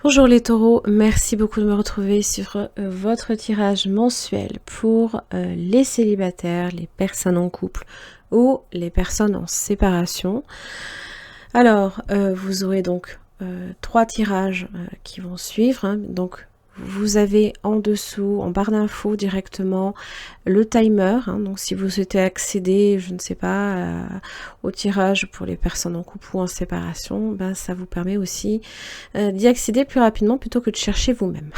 Bonjour les taureaux, merci beaucoup de me retrouver sur votre tirage mensuel pour les célibataires, les personnes en couple ou les personnes en séparation. Alors, vous aurez donc 3 tirages qui vont suivre. Donc, vous avez en dessous, en barre d'infos directement, le timer. Donc, si vous souhaitez accéder, je ne sais pas, au tirage pour les personnes en couple ou en séparation, ben, ça vous permet aussi d'y accéder plus rapidement plutôt que de chercher vous-même.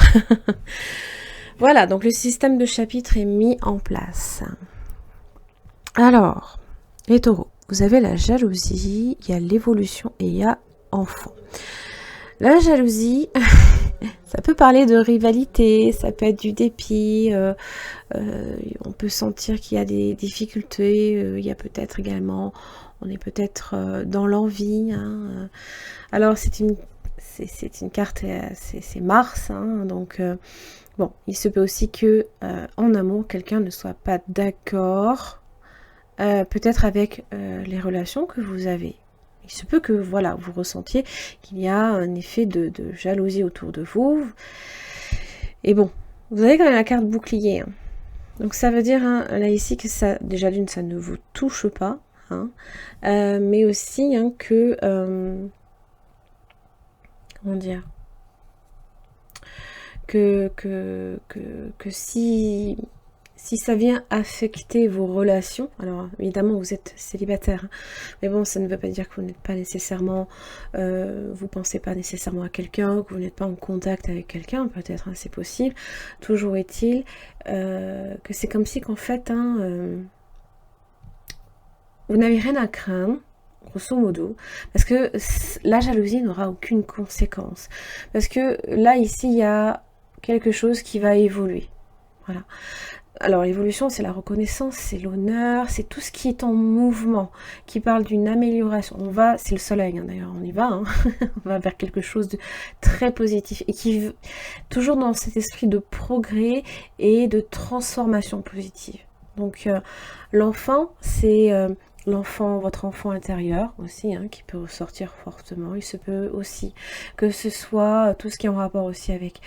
Voilà, donc le système de chapitre est mis en place. Alors, les taureaux, vous avez la jalousie, il y a l'évolution et il y a enfant. La jalousie, ça peut parler de rivalité, ça peut être du dépit, on peut sentir qu'il y a des difficultés, il y a peut-être également, on est peut-être dans l'envie. Alors c'est une carte, c'est Mars, donc bon, il se peut aussi que en amour, quelqu'un ne soit pas d'accord, peut-être avec les relations que vous avez. Il se peut que voilà, vous ressentiez qu'il y a un effet de jalousie autour de vous. Et bon, vous avez quand même la carte bouclier. Donc ça veut dire là ici que ça, déjà d'une, ça ne vous touche pas. Mais aussi que... comment dire, que si ça vient affecter vos relations, alors évidemment vous êtes célibataire, mais bon, ça ne veut pas dire que vous n'êtes pas nécessairement, vous pensez pas nécessairement à quelqu'un, que vous n'êtes pas en contact avec quelqu'un, peut-être, c'est possible. Toujours est-il que c'est comme si qu'en fait, vous n'avez rien à craindre, grosso modo, parce que la jalousie n'aura aucune conséquence. Parce que là, ici, il y a quelque chose qui va évoluer. Voilà. Alors, l'évolution, c'est la reconnaissance, c'est l'honneur, c'est tout ce qui est en mouvement, qui parle d'une amélioration. C'est le soleil, d'ailleurs, on y va, on va vers quelque chose de très positif, et qui, toujours dans cet esprit de progrès et de transformation positive. Donc, l'enfant, c'est... votre enfant intérieur aussi, qui peut ressortir fortement. Il se peut aussi que ce soit tout ce qui est en rapport aussi avec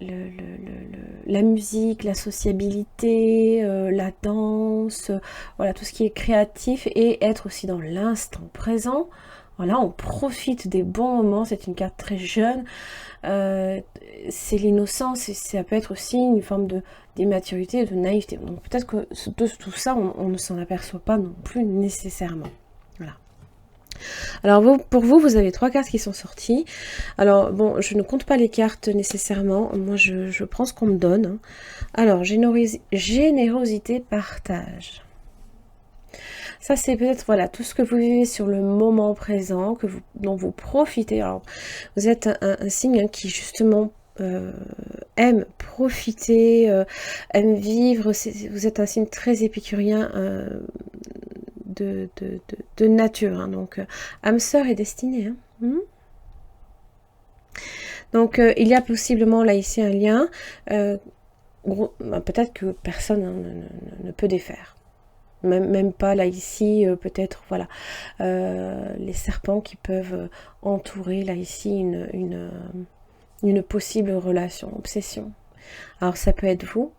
la musique, la sociabilité, la danse, voilà, tout ce qui est créatif et être aussi dans l'instant présent. Voilà, on profite des bons moments, c'est une carte très jeune, c'est l'innocence et ça peut être aussi une forme d'immaturité, de naïveté. Donc peut-être que de tout ça, on ne s'en aperçoit pas non plus nécessairement. Voilà. Alors pour vous, vous avez 3 cartes qui sont sorties. Alors bon, je ne compte pas les cartes nécessairement, moi je prends ce qu'on me donne. Alors, générosité, partage. Ça, c'est peut-être, voilà, tout ce que vous vivez sur le moment présent, dont vous profitez. Alors, vous êtes un signe qui, justement, aime profiter, aime vivre. Vous êtes un signe très épicurien de nature. Donc, âme sœur et destinée. Donc, il y a possiblement, là, ici, un lien. Peut-être que personne ne peut défaire. Même pas là ici, peut-être, voilà, les serpents qui peuvent entourer là ici une possible relation, obsession. Alors ça peut être vous.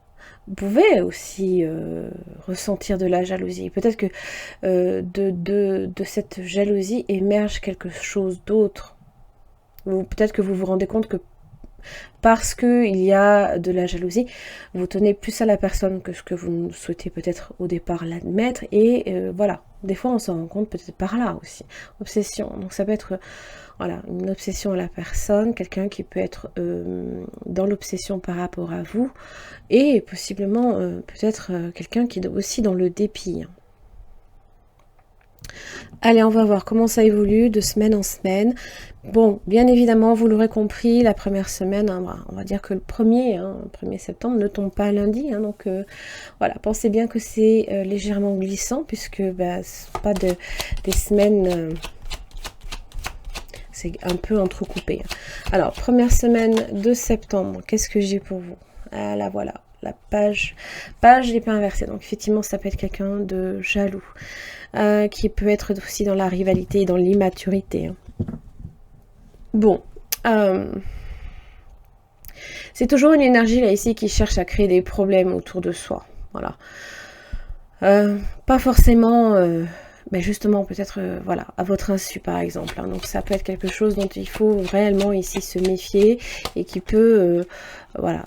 Vous pouvez aussi ressentir de la jalousie. Peut-être que de cette jalousie émerge quelque chose d'autre. Peut-être que vous vous rendez compte que parce qu'il y a de la jalousie, vous tenez plus à la personne que ce que vous souhaitez peut-être au départ l'admettre, et voilà, des fois on s'en rend compte peut-être par là aussi, obsession, donc ça peut être voilà, une obsession à la personne, quelqu'un qui peut être dans l'obsession par rapport à vous, et possiblement peut-être quelqu'un qui est aussi dans le dépit. Allez, on va voir comment ça évolue de semaine en semaine. Bon, bien évidemment, vous l'aurez compris, la première semaine, on va dire que le 1er septembre ne tombe pas lundi. Donc voilà, pensez bien que c'est légèrement glissant, puisque c'est pas des semaines... c'est un peu entrecoupé. Alors, première semaine de septembre, qu'est-ce que j'ai pour vous? Ah là, voilà, la page d'épée inversée. Donc effectivement, ça peut être quelqu'un de jaloux, qui peut être aussi dans la rivalité et dans l'immaturité. Bon, Euh, c'est toujours une énergie là ici qui cherche à créer des problèmes autour de soi. Voilà. Pas forcément, mais justement peut-être voilà, à votre insu par exemple. Hein. Donc ça peut être quelque chose dont il faut réellement ici se méfier et qui peut, voilà,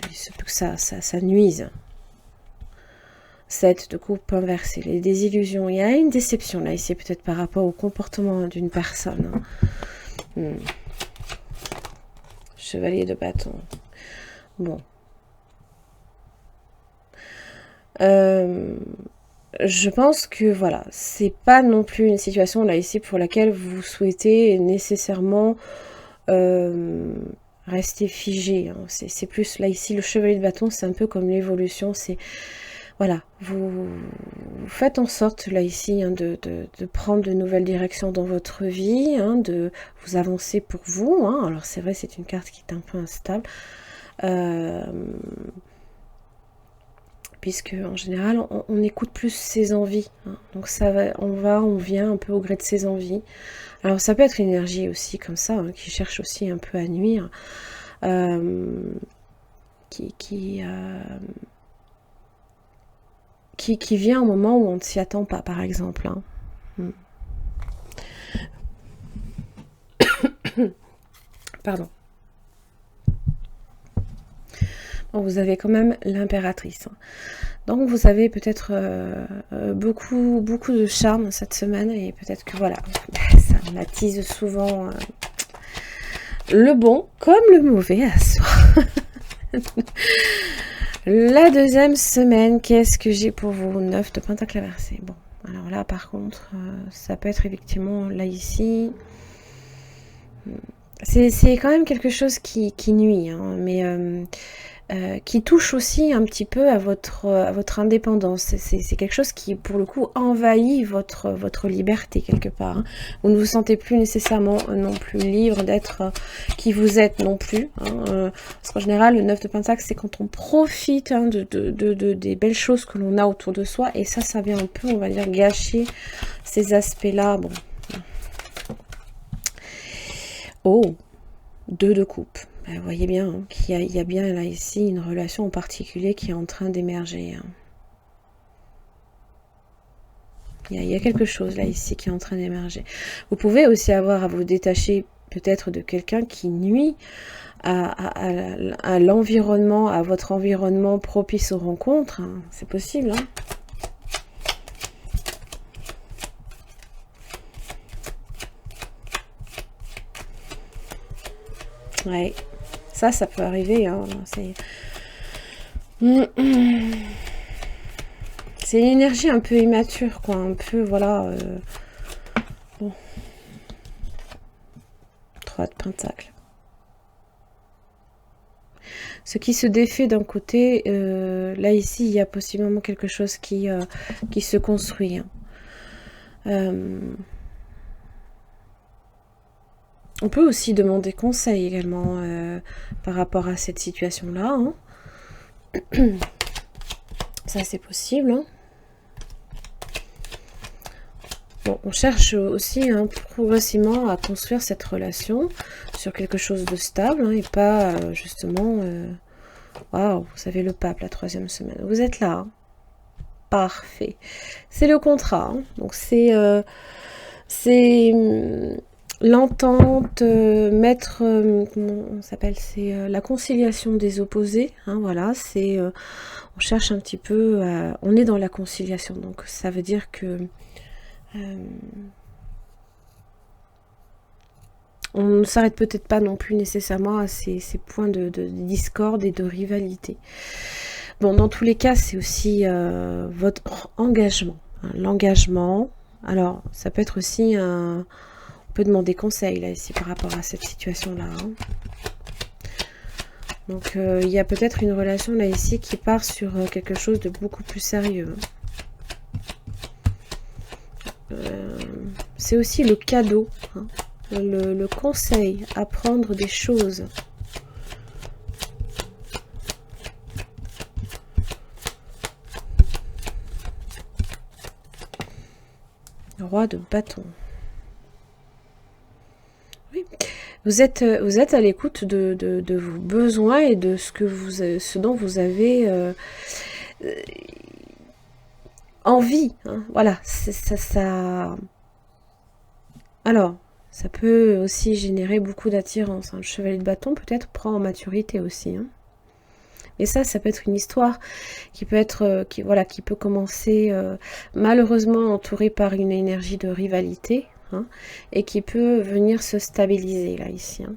il se peut que ça nuise. 7 de coupe inversée, les désillusions. Il y a une déception là ici peut-être par rapport au comportement d'une personne. Hein. Chevalier de bâton. Bon. Je pense que voilà, c'est pas non plus une situation là ici pour laquelle vous souhaitez nécessairement rester figé. Hein. C'est plus là ici le chevalier de bâton, c'est un peu comme l'évolution. C'est voilà, vous faites en sorte là ici hein, de prendre de nouvelles directions dans votre vie, hein, de vous avancer pour vous. Hein. Alors c'est vrai, c'est une carte qui est un peu instable. Puisque en général on écoute plus ses envies, hein. Donc ça va, on vient un peu au gré de ses envies. Alors ça peut être une énergie aussi comme ça, hein, qui cherche aussi un peu à nuire, qui vient au moment où on ne s'y attend pas, par exemple. Hein. Pardon. Bon, vous avez quand même l'impératrice. Donc vous avez peut-être beaucoup de charme cette semaine et peut-être que voilà, ça attise souvent le bon comme le mauvais à soi. La deuxième semaine, qu'est-ce que j'ai pour vous? 9 de pentacle inversé. Bon, alors là par contre, ça peut être effectivement là ici. C'est quand même quelque chose qui nuit, hein, mais qui touche aussi un petit peu à votre indépendance. C'est quelque chose qui, pour le coup, envahit votre liberté quelque part. Hein. Vous ne vous sentez plus nécessairement non plus libre d'être qui vous êtes non plus. Hein. Parce qu'en général, le 9 de Pentacle, c'est quand on profite hein, des belles choses que l'on a autour de soi. Et ça vient un peu, on va dire, gâcher ces aspects-là. Bon. Oh, 2 de coupe. Vous voyez bien hein, qu'il y a bien là ici une relation en particulier qui est en train d'émerger. Hein. Il y a quelque chose là ici qui est en train d'émerger. Vous pouvez aussi avoir à vous détacher peut-être de quelqu'un qui nuit à l'environnement, à votre environnement propice aux rencontres. Hein. C'est possible. Hein. Ouais. Ça peut arriver. Hein. C'est une énergie un peu immature, quoi. Un peu, voilà. Bon. 3 de pentacle. Ce qui se défait d'un côté, là, ici, il y a possiblement quelque chose qui se construit. Hein. On peut aussi demander conseil également par rapport à cette situation-là. Hein. Ça, c'est possible. Hein. Bon, on cherche aussi hein, progressivement à construire cette relation sur quelque chose de stable hein, et pas justement... Waouh, vous avez le pape la 3e semaine. Vous êtes là. Hein. Parfait. C'est le contrat. Hein. Donc c'est... l'entente, mettre, comment on s'appelle, c'est la conciliation des opposés, hein, voilà, c'est, on cherche un petit peu, on est dans la conciliation, donc ça veut dire que on ne s'arrête peut-être pas non plus nécessairement à ces points de discorde et de rivalité. Bon, dans tous les cas, c'est aussi votre engagement, hein, l'engagement, alors ça peut être aussi un... On peut demander conseil là ici par rapport à cette situation là. Hein. Donc il y a peut-être une relation là ici qui part sur quelque chose de beaucoup plus sérieux. C'est aussi le cadeau, hein, le conseil, apprendre des choses. Roi de bâton. Oui. Vous êtes à l'écoute de vos besoins et de ce dont vous avez envie. Hein. Voilà, ça. Alors, ça peut aussi générer beaucoup d'attirance. Hein. Le chevalier de bâton peut-être prend en maturité aussi. Hein. Et ça peut être une histoire qui peut être, qui peut commencer malheureusement entourée par une énergie de rivalité, hein, et qui peut venir se stabiliser là ici. Hein.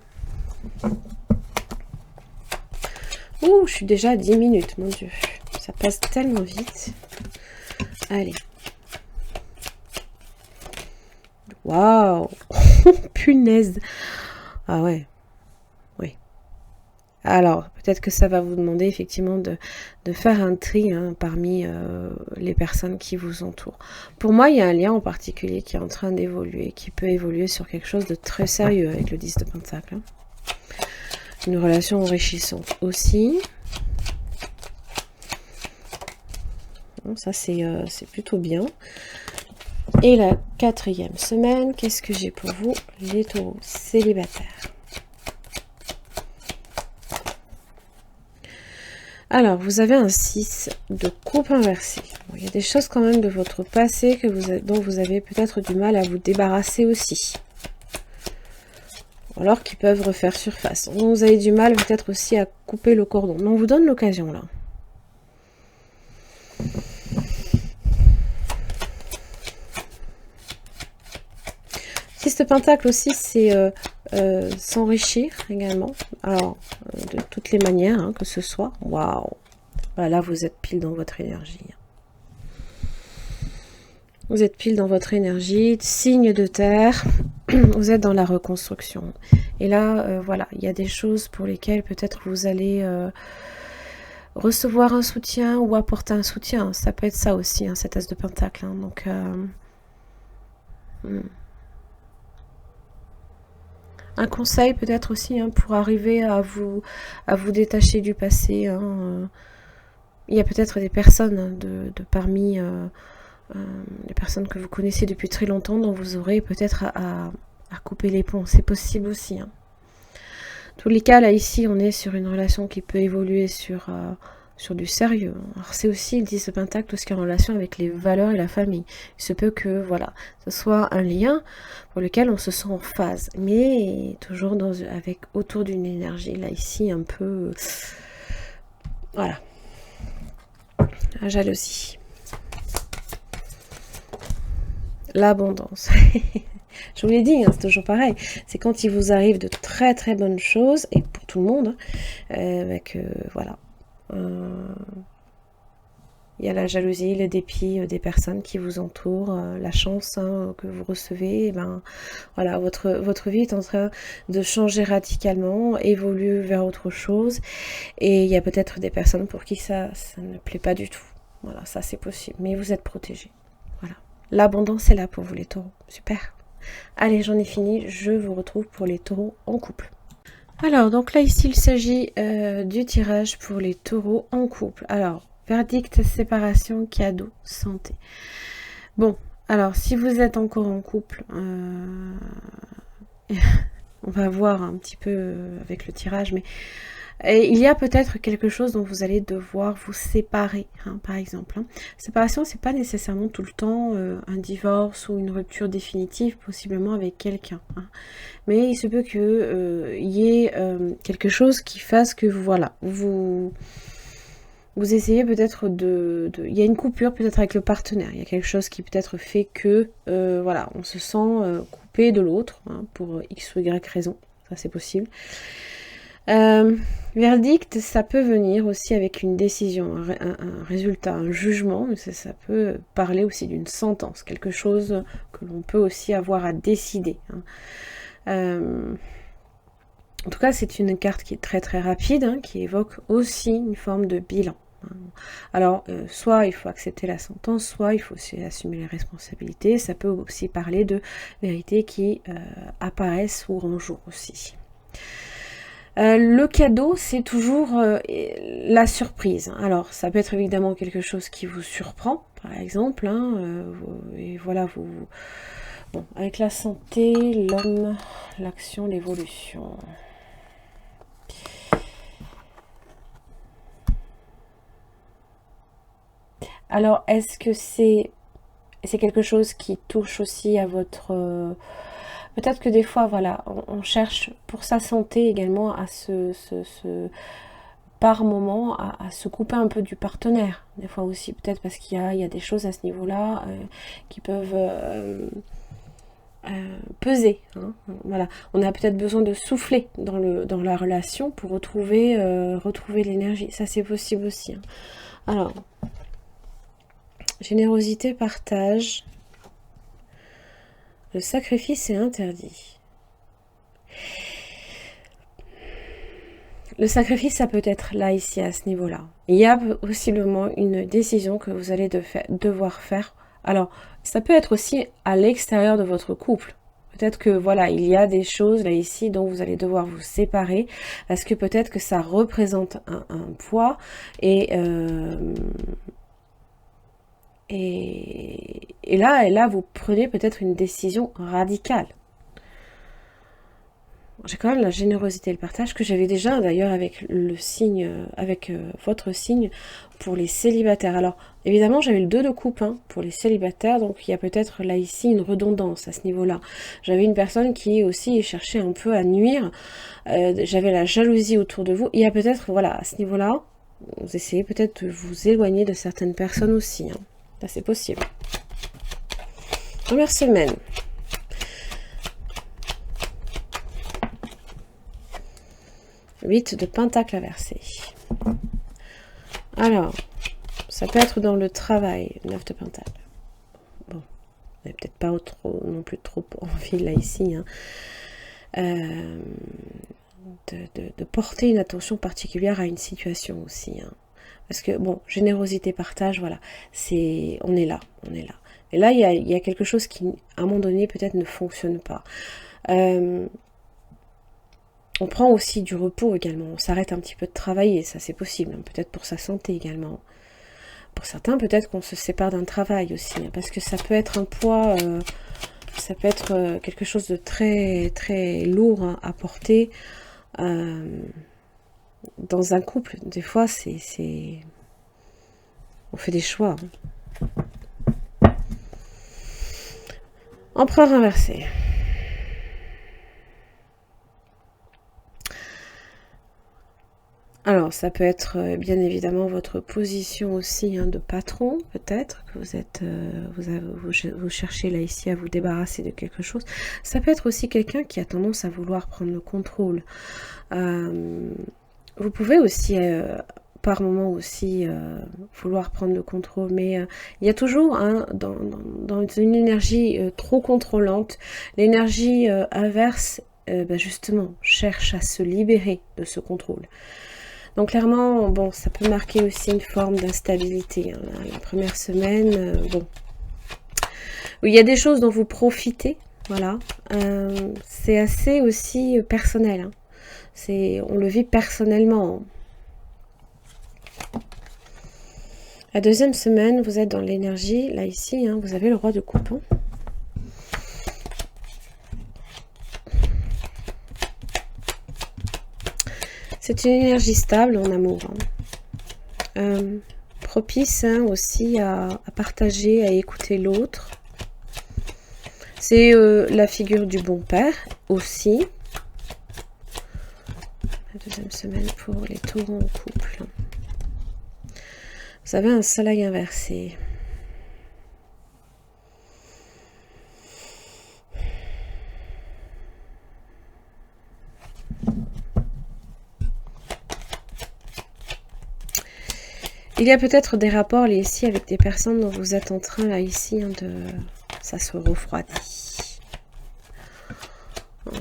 Ouh, je suis déjà à 10 minutes, mon Dieu. Ça passe tellement vite. Allez. Waouh. Punaise. Ah ouais. Oui. Alors, peut-être que ça va vous demander effectivement de faire un tri, hein, parmi les personnes qui vous entourent. Pour moi, il y a un lien en particulier qui est en train d'évoluer, qui peut évoluer sur quelque chose de très sérieux avec le 10 de Pentacle. Hein. Une relation enrichissante aussi. Bon, ça, c'est plutôt bien. Et la 4e semaine, qu'est-ce que j'ai pour vous, les taureaux célibataires? Alors, vous avez un 6 de coupe inversée. Bon, il y a des choses quand même de votre passé dont vous avez peut-être du mal à vous débarrasser aussi. Alors qu'ils peuvent refaire surface. Donc, vous avez du mal peut-être aussi à couper le cordon. Mais on vous donne l'occasion là. Six de Pentacle aussi, c'est s'enrichir également. Alors, de toutes les manières, hein, que ce soit. Waouh! Là, vous êtes pile dans votre énergie. Vous êtes pile dans votre énergie. Signe de terre. Vous êtes dans la reconstruction. Et là, voilà, il y a des choses pour lesquelles peut-être vous allez recevoir un soutien ou apporter un soutien. Ça peut être ça aussi, hein, cet as de Pentacle. Hein, donc, un conseil peut-être aussi, hein, pour arriver à vous détacher du passé. Hein. Il y a peut-être des personnes de parmi les personnes que vous connaissez depuis très longtemps dont vous aurez peut-être à couper les ponts. C'est possible aussi. Hein. Tous les cas, là, ici, on est sur une relation qui peut évoluer sur du sérieux. Alors, c'est aussi le 10 de Pentacle, tout ce qui est en relation avec les valeurs et la famille. Il se peut que, voilà, ce soit un lien pour lequel on se sent en phase, mais toujours avec autour d'une énergie, là, ici, un peu... voilà. La jalousie. L'abondance. Je vous l'ai dit, hein, c'est toujours pareil. C'est quand il vous arrive de très très bonnes choses, et pour tout le monde, voilà. Il y a la jalousie, le dépit des personnes qui vous entourent, la chance, hein, que vous recevez. Et ben, voilà, votre vie est en train de changer radicalement, évolue vers autre chose. Et il y a peut-être des personnes pour qui ça ne plaît pas du tout. Voilà, ça c'est possible. Mais vous êtes protégés. Voilà. L'abondance est là pour vous les taureaux. Super. Allez, j'en ai fini. Je vous retrouve pour les taureaux en couple. Alors, donc là, ici, il s'agit du tirage pour les taureaux en couple. Alors, verdict, séparation, cadeau, santé. Bon, alors, si vous êtes encore en couple, on va voir un petit peu avec le tirage, mais il y a peut-être quelque chose dont vous allez devoir vous séparer, hein, par exemple. Hein. Séparation, c'est pas nécessairement tout le temps un divorce ou une rupture définitive, possiblement avec quelqu'un. Hein. Mais il se peut que y ait quelque chose qui fasse que, voilà, vous essayez peut-être il y a une coupure peut-être avec le partenaire. Il y a quelque chose qui peut-être fait que, voilà, on se sent coupé de l'autre, hein, pour X ou Y raison. Ça, c'est possible. Verdict, ça peut venir aussi avec une décision, un résultat, un jugement, mais ça peut parler aussi d'une sentence, quelque chose que l'on peut aussi avoir à décider. Hein. En tout cas, c'est une carte qui est très très rapide, hein, qui évoque aussi une forme de bilan. Hein. Alors, soit il faut accepter la sentence, soit il faut aussi assumer les responsabilités. Ça peut aussi parler de vérités qui apparaissent au grand jour aussi. Le cadeau, c'est toujours la surprise. Alors, ça peut être évidemment quelque chose qui vous surprend, par exemple, hein, et voilà, Bon, avec la santé, l'homme, l'action, l'évolution. Alors, est-ce que c'est quelque chose qui touche aussi à votre... peut-être que des fois, voilà, on cherche pour sa santé également à par moment, à se couper un peu du partenaire. Des fois aussi, peut-être parce qu'il y a des choses à ce niveau-là qui peuvent peser. Hein. Voilà. On a peut-être besoin de souffler dans la relation pour retrouver l'énergie. Ça, c'est possible aussi. Hein. Alors, générosité, partage. Le sacrifice est interdit. Le sacrifice, ça peut être là, ici, à ce niveau-là. Il y a possiblement une décision que vous allez devoir faire. Alors, ça peut être aussi à l'extérieur de votre couple. Peut-être que, voilà, il y a des choses, là, ici, dont vous allez devoir vous séparer. Parce que peut-être que ça représente un poids. Et là, vous prenez peut-être une décision radicale. J'ai quand même la générosité et le partage que j'avais déjà d'ailleurs avec le signe, avec votre signe pour les célibataires. Alors évidemment j'avais le 2 de coupe hein, pour les célibataires, donc il y a peut-être là ici une redondance à ce niveau-là. J'avais une personne qui aussi cherchait un peu à nuire, j'avais la jalousie autour de vous. Il y a peut-être, voilà, à ce niveau-là, vous essayez peut-être de vous éloigner de certaines personnes aussi. Hein. Là c'est possible. Première semaine. Huit de pentacle inversé. Alors, ça peut être dans le travail, 9 de pentacle. Bon, vous n'avez peut-être pas non plus trop envie là ici. Hein. De porter une attention particulière à une situation aussi. Hein. Parce que, bon, générosité, partage, voilà, on est là. Et là, il y a quelque chose qui, à un moment donné, peut-être ne fonctionne pas. On prend aussi du repos également, on s'arrête un petit peu de travailler, ça c'est possible, hein, peut-être pour sa santé également. Pour certains, peut-être qu'on se sépare d'un travail aussi, hein, parce que ça peut être un poids, ça peut être quelque chose de très très lourd hein, à porter dans un couple. Des fois, on fait des choix. Hein. Empereur inversé. Alors, ça peut être bien évidemment votre position aussi hein, de patron, peut-être, que vous êtes, vous cherchez là ici à vous débarrasser de quelque chose. Ça peut être aussi quelqu'un qui a tendance à vouloir prendre le contrôle. Vous pouvez aussi, par moment aussi, vouloir prendre le contrôle, mais il y a toujours, hein, dans une énergie trop contrôlante, l'énergie inverse, justement, cherche à se libérer de ce contrôle. Donc clairement, bon, ça peut marquer aussi une forme d'instabilité. Hein. La première semaine, bon. Il y a des choses dont vous profitez, voilà. C'est assez aussi personnel. Hein. On le vit personnellement. La deuxième semaine, vous êtes dans l'énergie. Là, ici, hein, vous avez le roi de coupe. Hein. C'est une énergie stable en amour. Hein. Propice hein, aussi à partager, à écouter l'autre. C'est la figure du bon père aussi. La deuxième semaine pour les taureaux en couple. Vous avez un soleil inversé. Il y a peut-être des rapports là, ici avec des personnes dont vous êtes en train là ici hein, ça se refroidit. On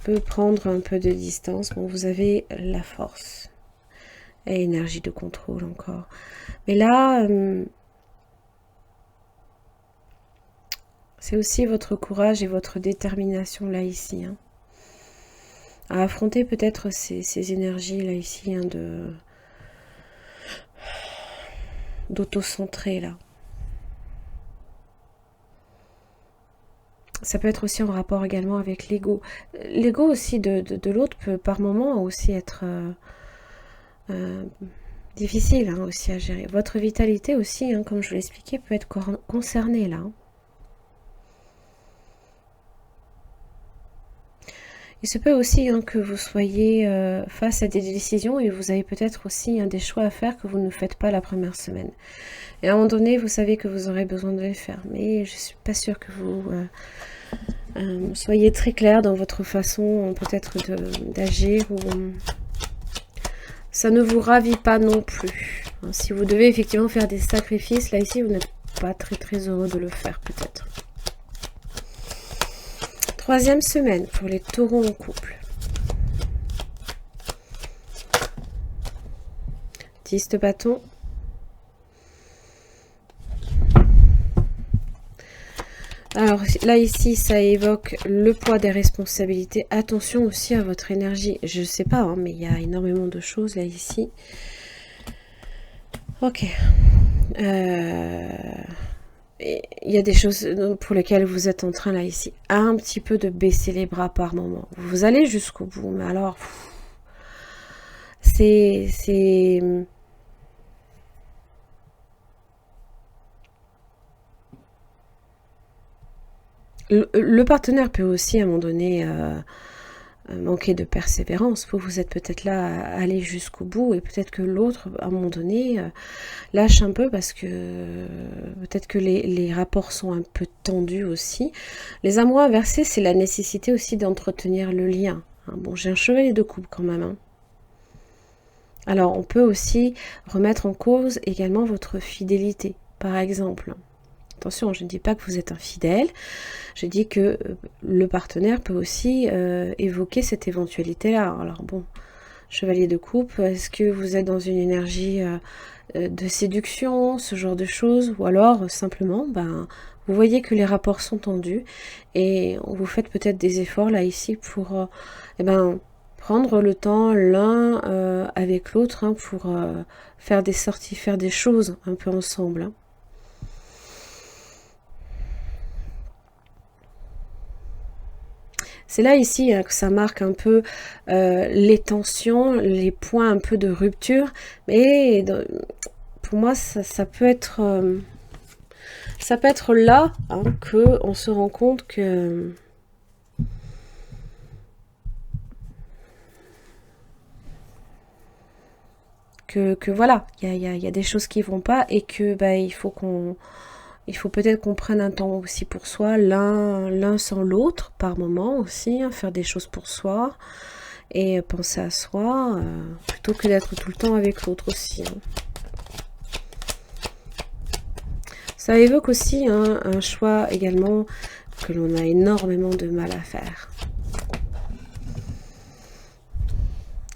peut prendre un peu de distance. Bon, vous avez la force et énergie de contrôle encore. Mais là, c'est aussi votre courage et votre détermination là ici. Hein, à affronter peut-être ces énergies là ici hein, d'auto-centré là. Ça peut être aussi en rapport également avec l'ego. L'ego aussi de l'autre peut par moment aussi être euh, difficile hein, aussi à gérer. Votre vitalité aussi, hein, comme je vous l'ai expliqué, peut être concernée là. Il se peut aussi hein, que vous soyez face à des décisions et vous avez peut-être aussi hein, des choix à faire que vous ne faites pas la première semaine. Et à un moment donné, vous savez que vous aurez besoin de les faire. Mais je ne suis pas sûre que vous soyez très clair dans votre façon peut-être d'agir ou ça ne vous ravit pas non plus. Si vous devez effectivement faire des sacrifices, là ici, vous n'êtes pas très heureux de le faire peut-être. Troisième semaine pour les taureaux en couple. 10 de bâton. Alors là ici ça évoque le poids des responsabilités. Attention aussi à votre énergie. Je ne sais pas hein, mais il y a énormément de choses là ici. Ok. Il y a des choses pour lesquelles vous êtes en train là ici un petit peu de baisser les bras par moment. Vous allez jusqu'au bout mais alors c'est le partenaire peut aussi à un moment donné manquer de persévérance. Vous êtes peut-être là à aller jusqu'au bout et peut-être que l'autre à un moment donné lâche un peu parce que peut-être que les rapports sont un peu tendus aussi. Les amours inversés, c'est la nécessité aussi d'entretenir le lien. Bon, j'ai un chevalier de coupe quand même. Alors, on peut aussi remettre en cause également votre fidélité, par exemple. Attention, je ne dis pas que vous êtes infidèle, je dis que le partenaire peut aussi évoquer cette éventualité-là. Alors bon, chevalier de coupe, est-ce que vous êtes dans une énergie de séduction, ce genre de choses, ou alors simplement, vous voyez que les rapports sont tendus et vous faites peut-être des efforts là ici pour prendre le temps l'un avec l'autre hein, pour faire des sorties, faire des choses un peu ensemble. Hein. C'est là ici que ça marque un peu les tensions, les points un peu de rupture, mais pour moi ça peut être là hein, que on se rend compte que voilà, il y a des choses qui vont pas et que il faut peut-être qu'on prenne un temps aussi pour soi, l'un sans l'autre, par moment aussi, hein, faire des choses pour soi et penser à soi, plutôt que d'être tout le temps avec l'autre aussi. Hein. Ça évoque aussi hein, un choix également que l'on a énormément de mal à faire.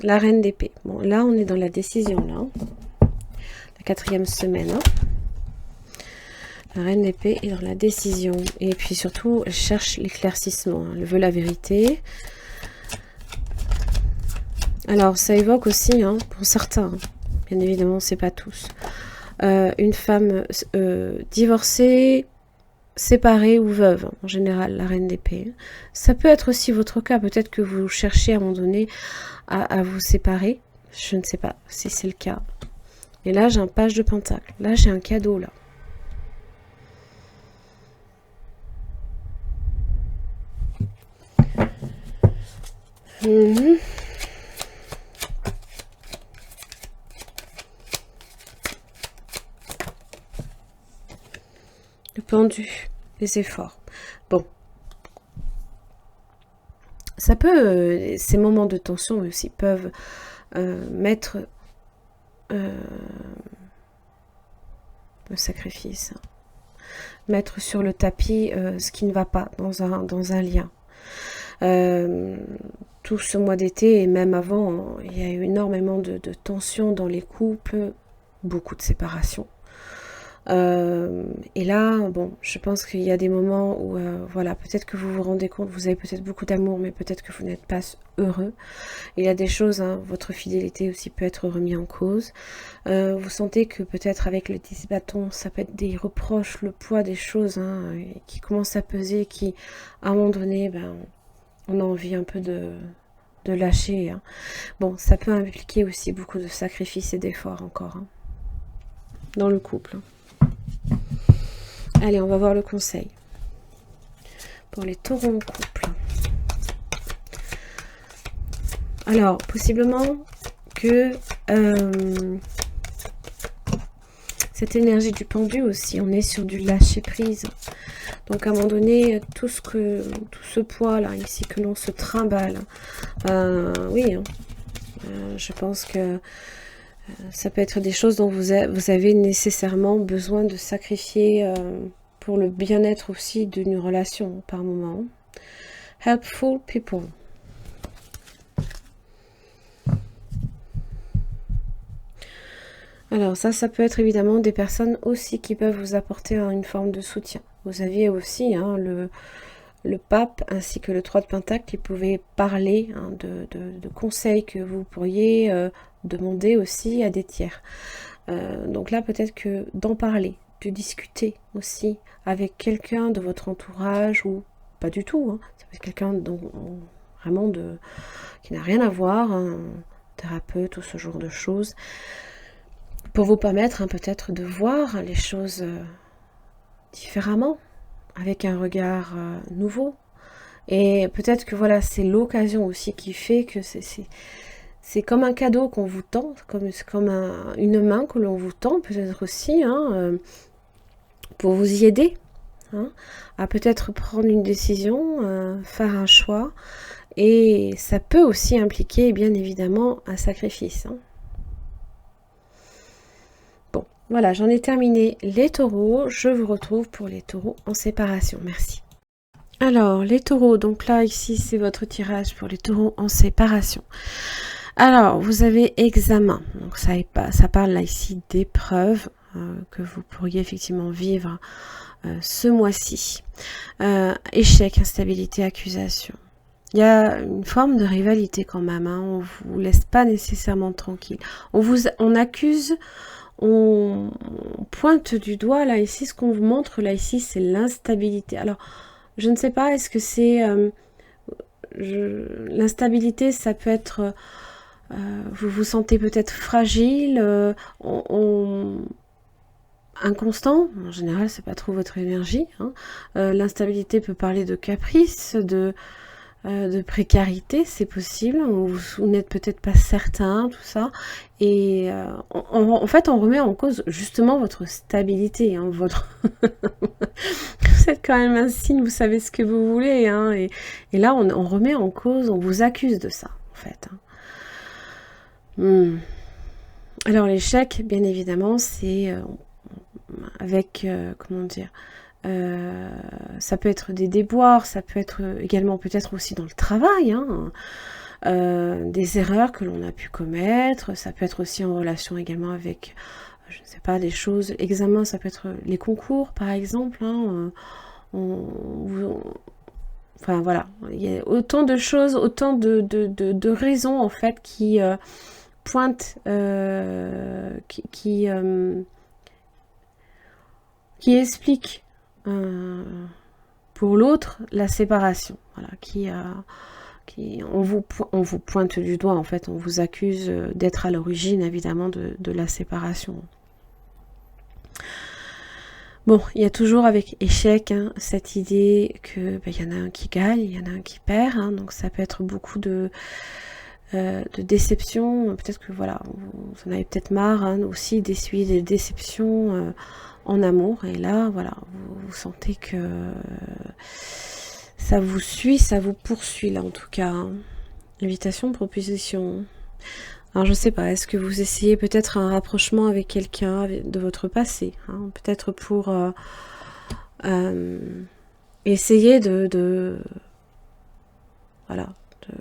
La reine d'épée. Bon, là, on est dans la décision, là. La 4e semaine. Hein. La reine d'épée est dans la décision. Et puis surtout, elle cherche l'éclaircissement. Elle veut la vérité. Alors, ça évoque aussi, hein, pour certains, bien évidemment, c'est pas tous, une femme divorcée, séparée ou veuve, en général, la reine d'épée. Ça peut être aussi votre cas. Peut-être que vous cherchez à un moment donné à vous séparer. Je ne sais pas si c'est le cas. Et là, j'ai un page de pentacle. Là, j'ai un cadeau, là. Le pendu, les efforts. Bon. Ça peut, ces moments de tension aussi peuvent mettre le sacrifice, mettre sur le tapis ce qui ne va pas dans un lien. Tout ce mois d'été et même avant, il y a eu énormément de tensions dans les couples, beaucoup de séparations. Et là, bon, je pense qu'il y a des moments où, voilà, peut-être que vous vous rendez compte, vous avez peut-être beaucoup d'amour, mais peut-être que vous n'êtes pas heureux. Il y a des choses, hein, votre fidélité aussi peut être remise en cause. Vous sentez que peut-être avec le 10 bâton, ça peut être des reproches, le poids des choses hein, qui commencent à peser, qui, à un moment donné, ben, on a envie un peu de lâcher. Hein. Bon, ça peut impliquer aussi beaucoup de sacrifices et d'efforts encore hein, dans le couple. Allez, on va voir le conseil pour les taureaux en couple. Alors, possiblement que cette énergie du pendu aussi, on est sur du lâcher prise. Donc à un moment donné, tout ce poids là ici que l'on se trimballe, oui, hein, je pense que ça peut être des choses dont vous avez nécessairement besoin de sacrifier pour le bien-être aussi d'une relation par moment. Helpful people. Alors ça peut être évidemment des personnes aussi qui peuvent vous apporter une forme de soutien. Vous aviez aussi hein, le pape ainsi que le 3 de Pentacle qui pouvaient parler hein, de conseils que vous pourriez demander aussi à des tiers. Donc là peut-être que d'en parler, de discuter aussi avec quelqu'un de votre entourage ou pas du tout, hein, ça peut être quelqu'un vraiment qui n'a rien à voir, un thérapeute ou ce genre de choses, pour vous permettre hein, peut-être de voir les choses différemment, avec un regard nouveau. Et peut-être que voilà, c'est l'occasion aussi qui fait que c'est comme un cadeau qu'on vous tend, c'est comme une main que l'on vous tend, peut-être aussi, hein, pour vous y aider, hein, à peut-être prendre une décision, faire un choix. Et ça peut aussi impliquer, bien évidemment, un sacrifice. Hein. Bon, voilà, j'en ai terminé les taureaux. Je vous retrouve pour les taureaux en séparation. Merci. Alors, les taureaux, donc là, ici, c'est votre tirage pour les taureaux en séparation. Alors, vous avez examen. Donc, ça parle là, ici, d'épreuves que vous pourriez effectivement vivre ce mois-ci. Échec, instabilité, accusation. Il y a une forme de rivalité quand même. Hein. On vous laisse pas nécessairement tranquille. On accuse, on pointe du doigt, là, ici, ce qu'on vous montre, là, ici, c'est l'instabilité. Alors, je ne sais pas, est-ce que c'est... l'instabilité, ça peut être... vous vous sentez peut-être fragile, inconstant. En général, c'est pas trop votre énergie. Hein. L'instabilité peut parler de caprice, de précarité, c'est possible. Vous n'êtes peut-être pas certain, tout ça. Et en fait, on remet en cause justement votre stabilité, hein, votre... Vous êtes quand même un signe, vous savez ce que vous voulez, hein, et là, on remet en cause, on vous accuse de ça, en fait. Hein. Alors, l'échec, bien évidemment, c'est avec, comment dire, ça peut être des déboires, ça peut être également peut-être aussi dans le travail, hein, des erreurs que l'on a pu commettre, ça peut être aussi en relation également avec, je ne sais pas, des choses, examens, ça peut être les concours par exemple, hein, enfin voilà, il y a autant de choses, autant de raisons en fait qui pointent, qui expliquent pour l'autre la séparation, voilà, on vous pointe du doigt en fait, on vous accuse d'être à l'origine évidemment de la séparation. Bon, il y a toujours avec échec hein, cette idée que y en a un qui gagne, il y en a un qui perd, hein, donc ça peut être beaucoup de déception. Peut-être que voilà, vous en avez peut-être marre hein, aussi d'essuyer des déceptions en amour, et là voilà, vous sentez que ça vous suit, ça vous poursuit là en tout cas. Hein. Invitation, proposition. Alors je sais pas, est-ce que vous essayez peut-être un rapprochement avec quelqu'un de votre passé, hein, peut-être pour essayer voilà, de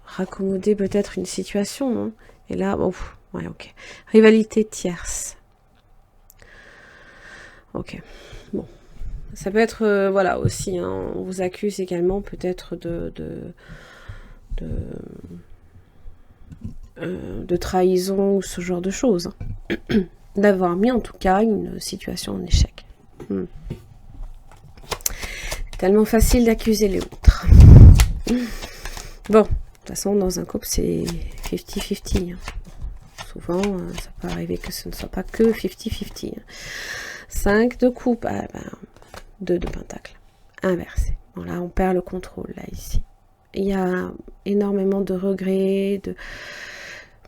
raccommoder peut-être une situation. Hein. Et là, bon, ouais, ok. Rivalité tierce. Ok. Bon. Ça peut être, voilà, aussi, hein, on vous accuse également peut-être de trahison ou ce genre de choses. D'avoir mis en tout cas une situation en échec. Tellement facile d'accuser les autres. Bon, de toute façon, dans un couple, c'est 50-50. Souvent, ça peut arriver que ce ne soit pas que 50-50. 5 de coupe, 2 de pentacle. Inversé. Bon, là, on perd le contrôle, là, ici. Il y a énormément de regrets,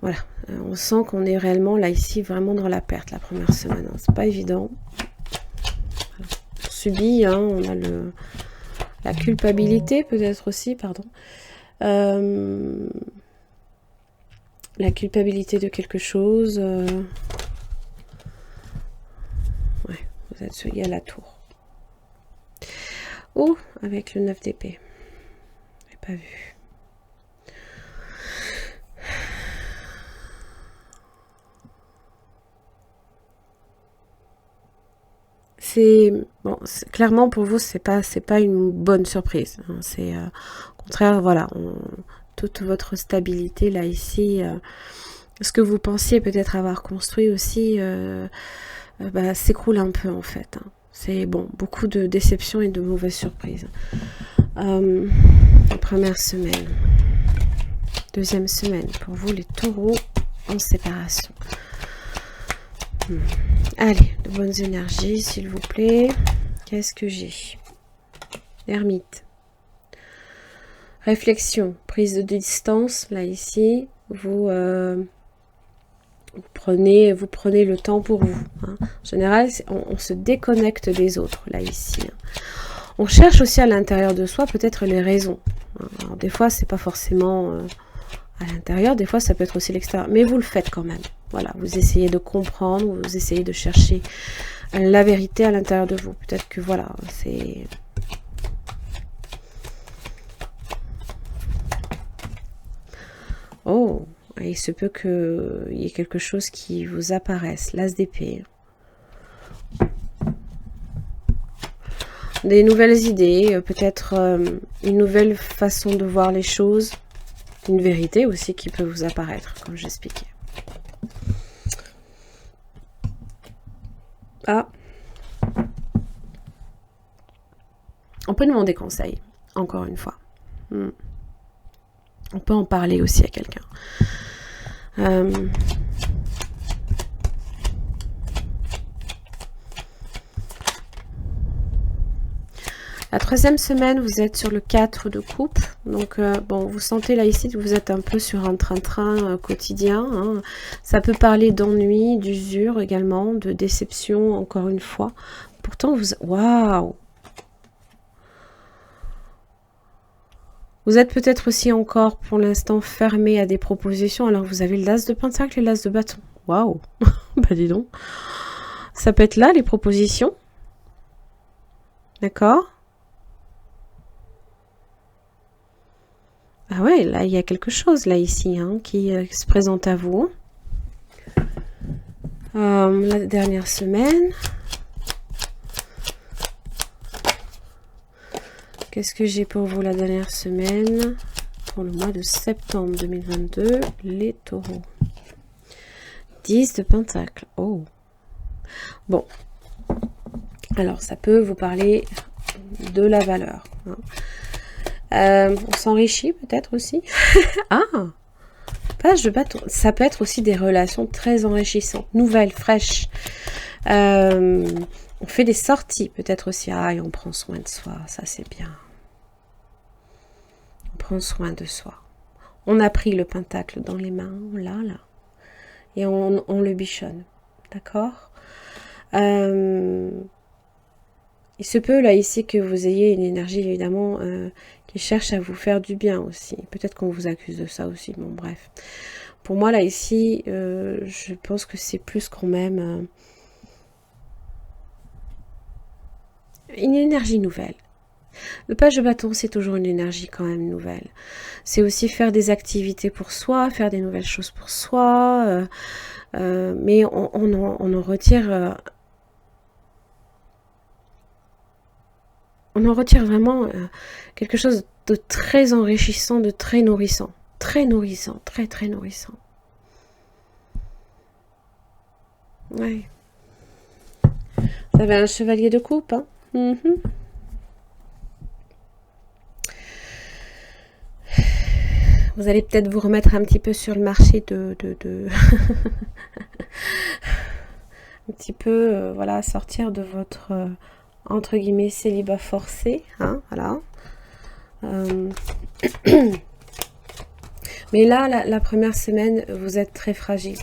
voilà, on sent qu'on est réellement, là, ici, vraiment dans la perte, la première semaine. Hein. C'est pas évident. Voilà. On subit, hein, on a la culpabilité, peut-être aussi, pardon. La culpabilité de quelque chose. Ouais, vous êtes il y a la tour. Ou avec le 9 d'épée. J'ai pas vu. C'est bon, clairement pour vous, c'est pas une bonne surprise. Hein. C'est au contraire, voilà, toute votre stabilité là ici, ce que vous pensiez peut-être avoir construit aussi, s'écroule un peu en fait. Hein. C'est bon, beaucoup de déceptions et de mauvaises surprises. Première semaine, deuxième semaine, pour vous les taureaux en séparation. Allez, de bonnes énergies, s'il vous plaît. Qu'est-ce que j'ai? Ermite. Réflexion, prise de distance, là, ici. Vous prenez le temps pour vous. Hein. En général, on se déconnecte des autres, là, ici. Hein. On cherche aussi à l'intérieur de soi, peut-être les raisons. Alors, des fois, c'est pas forcément à l'intérieur, des fois, ça peut être aussi l'extérieur. Mais vous le faites quand même. Voilà, vous essayez de comprendre, vous essayez de chercher la vérité à l'intérieur de vous. Peut-être que voilà, c'est... Oh, il se peut qu'il y ait quelque chose qui vous apparaisse. L'as d'épée. Des nouvelles idées, peut-être une nouvelle façon de voir les choses. Une vérité aussi qui peut vous apparaître, comme j'expliquais. Ah. On peut demander conseil, encore une fois. On peut en parler aussi à quelqu'un. La troisième semaine, vous êtes sur le 4 de coupe. Donc, bon, vous sentez là ici que vous êtes un peu sur un train-train quotidien. Hein. Ça peut parler d'ennui, d'usure également, de déception, encore une fois. Pourtant, vous... Waouh! Vous êtes peut-être aussi encore, pour l'instant, fermé à des propositions. Alors, vous avez l'as de pentacle et l'as de bâton. Waouh! Bah, dis donc. Ça peut être là, les propositions. D'accord? Ah ouais, là, il y a quelque chose, là, ici, hein, qui se présente à vous. La dernière semaine. Qu'est-ce que j'ai pour vous la dernière semaine? Pour le mois de septembre 2022, les taureaux. 10 de pentacle. Oh. Bon. Alors, ça peut vous parler de la valeur. Hein. On s'enrichit peut-être aussi. Ah, page de bâton. Ça peut être aussi des relations très enrichissantes, nouvelles, fraîches. On fait des sorties peut-être aussi. Ah, et on prend soin de soi. Ça, c'est bien. On prend soin de soi. On a pris le pentacle dans les mains, là. Et on le bichonne. D'accord? Il se peut là ici que vous ayez une énergie évidemment qui cherche à vous faire du bien aussi. Peut-être qu'on vous accuse de ça aussi. Bon bref. Pour moi là ici, je pense que c'est plus quand même une énergie nouvelle. Le page de bâton, c'est toujours une énergie quand même nouvelle. C'est aussi faire des activités pour soi, faire des nouvelles choses pour soi. Mais on en retire... on en retire vraiment quelque chose de très enrichissant, de très nourrissant. Très nourrissant, très très nourrissant. Ouais. Vous avez un chevalier de coupe, hein. Vous allez peut-être vous remettre un petit peu sur le marché un petit peu, voilà, sortir de votre, entre guillemets, célibat forcé, hein, voilà. Mais là, la première semaine, vous êtes très fragile.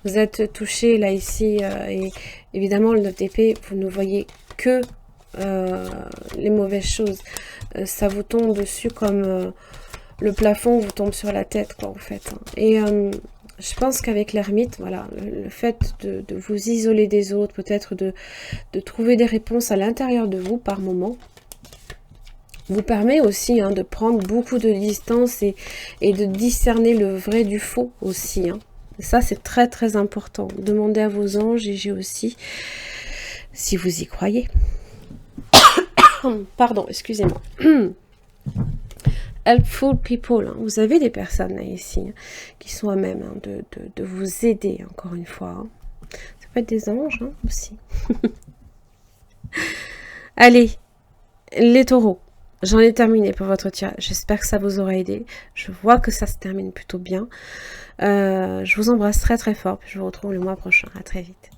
Vous êtes touché, là, ici, et évidemment, le 9 d'épée, vous ne voyez que les mauvaises choses. Ça vous tombe dessus comme le plafond vous tombe sur la tête, quoi, en fait. Et je pense qu'avec l'ermite, voilà, le fait de vous isoler des autres, peut-être de trouver des réponses à l'intérieur de vous par moment, vous permet aussi de prendre beaucoup de distance et de discerner le vrai du faux aussi. Ça, c'est très très important. Demandez à vos anges et j'ai aussi, si vous y croyez. Pardon, excusez-moi. Helpful people. Vous avez des personnes là, ici qui sont à même de vous aider, encore une fois. Ça peut être des anges aussi. Allez, les taureaux. J'en ai terminé pour votre tirage. J'espère que ça vous aura aidé. Je vois que ça se termine plutôt bien. Je vous embrasse très très fort. Je vous retrouve le mois prochain. À très vite.